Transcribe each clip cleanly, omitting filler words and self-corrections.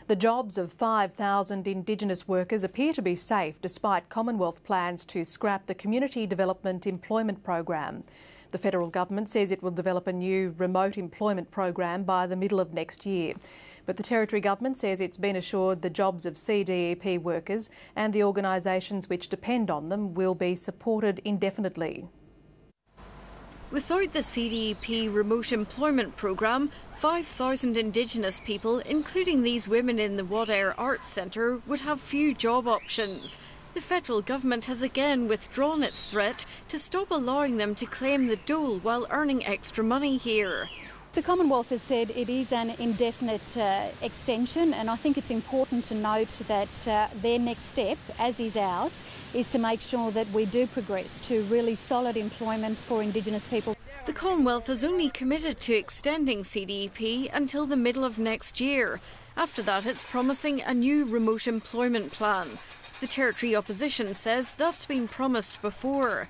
The jobs of 5,000 Indigenous workers appear to be safe despite Commonwealth plans to scrap the Community Development Employment Program. The federal government says it will develop a new remote employment program by the middle of next year. But the Territory government says it's been assured the jobs of CDEP workers and the organisations which depend on them will be supported indefinitely. Without the CDEP Remote Employment Programme, 5,000 Indigenous people, including these women in the Wadair Arts Centre, would have few job options. The federal government has again withdrawn its threat to stop allowing them to claim the dole while earning extra money here. The Commonwealth has said it is an indefinite extension, and I think it's important to note that their next step, as is ours, is to make sure that we do progress to really solid employment for Indigenous people. The Commonwealth has only committed to extending CDEP until the middle of next year. After that, it's promising a new remote employment plan. The Territory opposition says that's been promised before.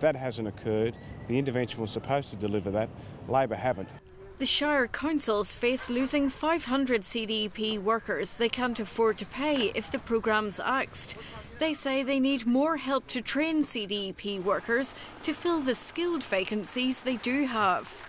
That hasn't occurred. The intervention was supposed to deliver that. Labor haven't. The Shire councils face losing 500 CDEP workers they can't afford to pay if the programme's axed. They say they need more help to train CDEP workers to fill the skilled vacancies they do have.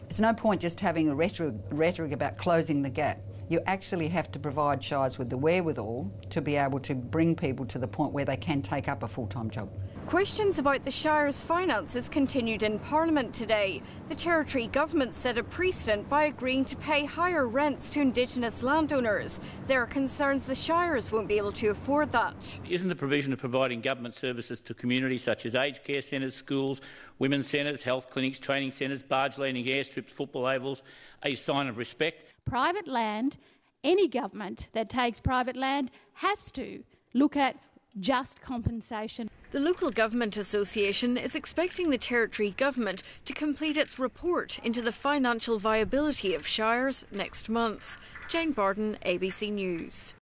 It's no point just having a rhetoric about closing the gap. You actually have to provide shires with the wherewithal to be able to bring people to the point where they can take up a full-time job. Questions about the Shire's finances continued in Parliament today. The Territory government set a precedent by agreeing to pay higher rents to Indigenous landowners. There are concerns the Shires won't be able to afford that. Isn't the provision of providing government services to communities such as aged care centres, schools, women's centres, health clinics, training centres, barge landing airstrips, football ovals a sign of respect? Private land, any government that takes private land has to look at just compensation. The Local Government Association is expecting the Territory government to complete its report into the financial viability of shires next month. Jane Barden, ABC News.